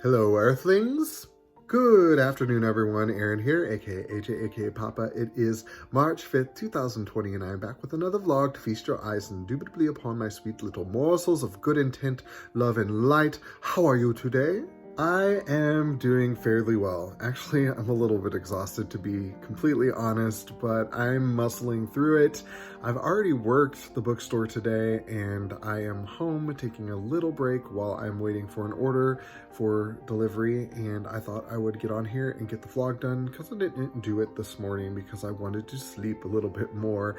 Hello, Earthlings. Good afternoon, everyone. Aaron here, aka AJ, aka Papa. It is March 5th, 2020, and I am back with another vlog to feast your eyes indubitably upon my sweet little morsels of good intent, love, and light. How are you today? I am doing fairly well. Actually, I'm a little bit exhausted to be completely honest, but I'm muscling through it. I've already worked the bookstore today and I am home taking a little break while I'm waiting for an order for delivery, and I thought I would get on here and get the vlog done because I didn't do it this morning because I wanted to sleep a little bit more.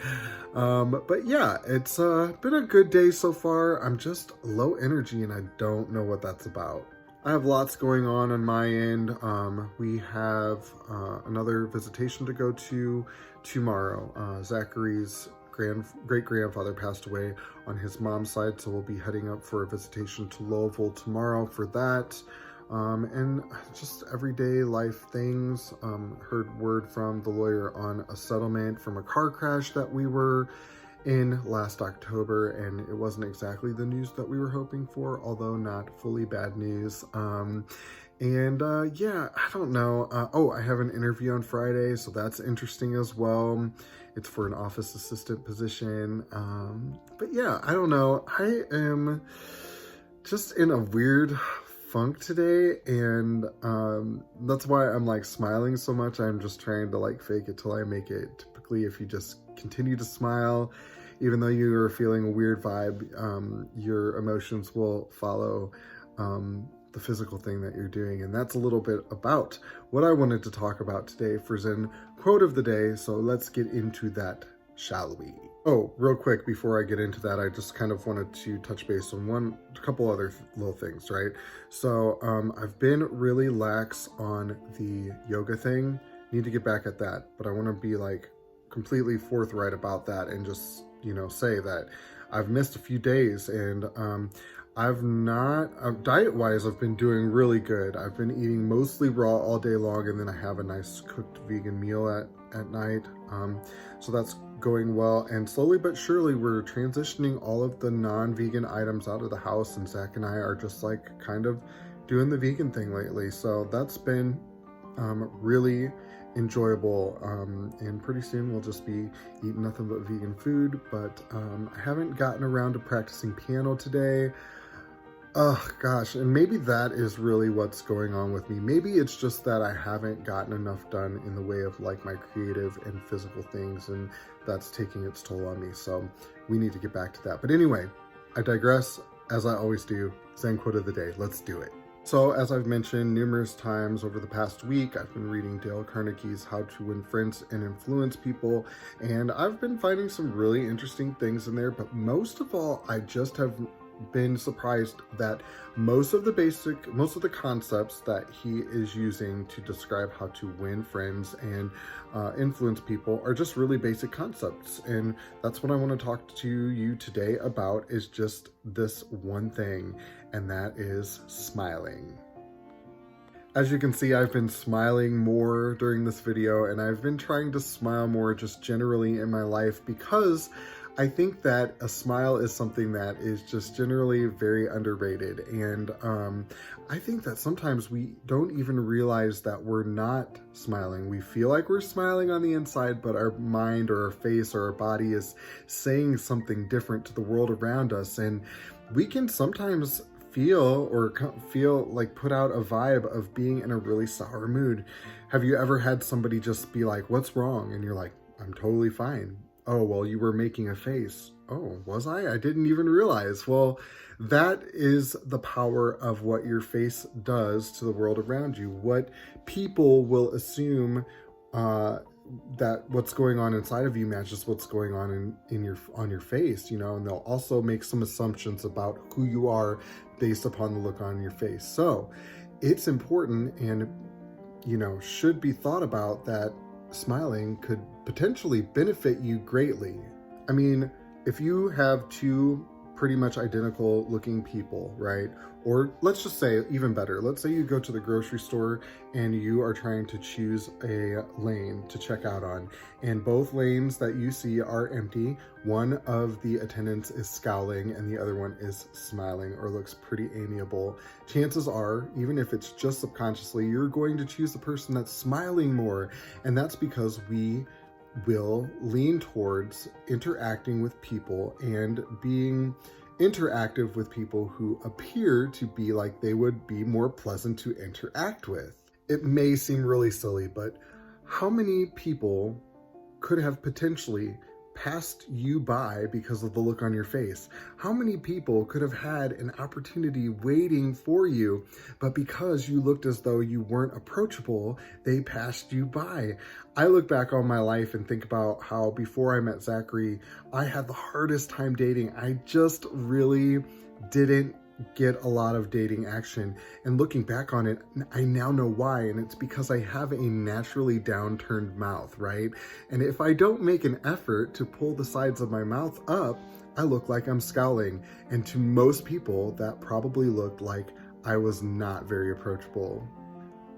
But yeah, it's been a good day so far. I'm just low energy and I don't know what that's about. I have lots going on my end. We have another visitation to go to tomorrow. Zachary's great-grandfather passed away on his mom's side, so we'll be heading up for a visitation to Louisville tomorrow for that. And just everyday life things. Heard word from the lawyer on a settlement from a car crash that we were in last October, and it wasn't exactly the news that we were hoping for, although not fully bad news. Yeah, I don't know. Oh, I have an interview on Friday, so that's interesting as well. It's for an office assistant position. But yeah, I don't know. I am just in a weird funk today, and that's why I'm like smiling so much. I'm just trying to like fake it till I make it. Typically, if you just continue to smile even though you are feeling a weird vibe, your emotions will follow the physical thing that you're doing. And that's a little bit about what I wanted to talk about today for Zen quote of the day. So let's get into that, shall we? Oh, real quick, before I get into that, I just kind of wanted to touch base on a couple other little things, right? So I've been really lax on the yoga thing. Need to get back at that, but I want to be like completely forthright about that and just, you know, say that I've missed a few days, and I've not, diet-wise, I've been doing really good. I've been eating mostly raw all day long, and then I have a nice cooked vegan meal at night. So that's going well, and slowly but surely we're transitioning all of the non-vegan items out of the house, and Zach and I are just like kind of doing the vegan thing lately. So that's been really enjoyable, and pretty soon we'll just be eating nothing but vegan food. But I haven't gotten around to practicing piano today. Oh gosh, and maybe that is really what's going on with me. Maybe it's just that I haven't gotten enough done in the way of like my creative and physical things, and that's taking its toll on me. So we need to get back to that. But anyway, I digress, as I always do. Zen quote of the day, let's do it. So, as I've mentioned numerous times over the past week, I've been reading Dale Carnegie's How to Win Friends and Influence People, and I've been finding some really interesting things in there, but most of all, I just have been surprised that most of the concepts that he is using to describe how to win friends and influence people are just really basic concepts. And that's what I want to talk to you today about, is just this one thing, and that is smiling. As you can see, I've been smiling more during this video, and I've been trying to smile more just generally in my life, because I think that a smile is something that is just generally very underrated. And I think that sometimes we don't even realize that we're not smiling. We feel like we're smiling on the inside, but our mind or our face or our body is saying something different to the world around us. And we can sometimes feel like put out a vibe of being in a really sour mood. Have you ever had somebody just be like, "What's wrong?" And you're like, "I'm totally fine." "Oh, well, you were making a face." "Oh, was I? I didn't even realize." Well, that is the power of what your face does to the world around you. What people will assume that what's going on inside of you matches what's going on on your face, you know, and they'll also make some assumptions about who you are based upon the look on your face. So it's important, and you know, should be thought about, that smiling could potentially benefit you greatly. I mean, if you have two pretty much identical looking people, right? Or let's just say even better, let's say you go to the grocery store and you are trying to choose a lane to check out on, and both lanes that you see are empty. One of the attendants is scowling and the other one is smiling or looks pretty amiable. Chances are, even if it's just subconsciously, you're going to choose the person that's smiling more. And that's because we will lean towards interacting with people and being interactive with people who appear to be like they would be more pleasant to interact with. It may seem really silly, but how many people could have potentially passed you by because of the look on your face? How many people could have had an opportunity waiting for you, but because you looked as though you weren't approachable, they passed you by? I look back on my life and think about how before I met Zachary, I had the hardest time dating. I just really didn't get a lot of dating action, and looking back on it, I now know why, and it's because I have a naturally downturned mouth, right? And if I don't make an effort to pull the sides of my mouth up, I look like I'm scowling, and to most people that probably looked like I was not very approachable.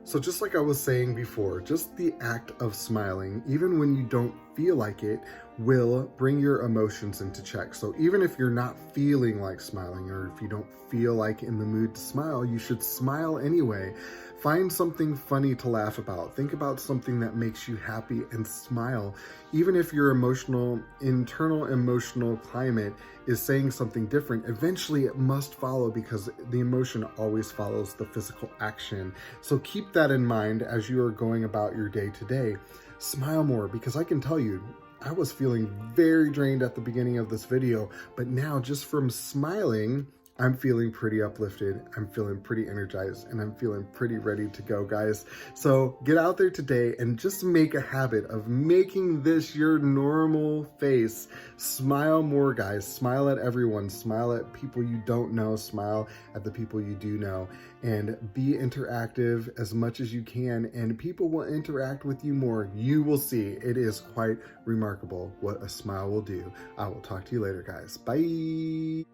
So just like I was saying before, just the act of smiling, even when you don't feel like it, will bring your emotions into check. So even if you're not feeling like smiling, or if you don't feel like in the mood to smile, you should smile anyway. Find something funny to laugh about. Think about something that makes you happy and smile. Even if your internal emotional climate is saying something different, eventually it must follow, because the emotion always follows the physical action. So keep that in mind as you are going about your day to day. Smile more, because I can tell you, I was feeling very drained at the beginning of this video, but now just from smiling, I'm feeling pretty uplifted, I'm feeling pretty energized, and I'm feeling pretty ready to go, guys. So get out there today and just make a habit of making this your normal face. Smile more, guys. Smile at everyone. Smile at people you don't know. Smile at the people you do know. And be interactive as much as you can, and people will interact with you more. You will see. It is quite remarkable what a smile will do. I will talk to you later, guys. Bye.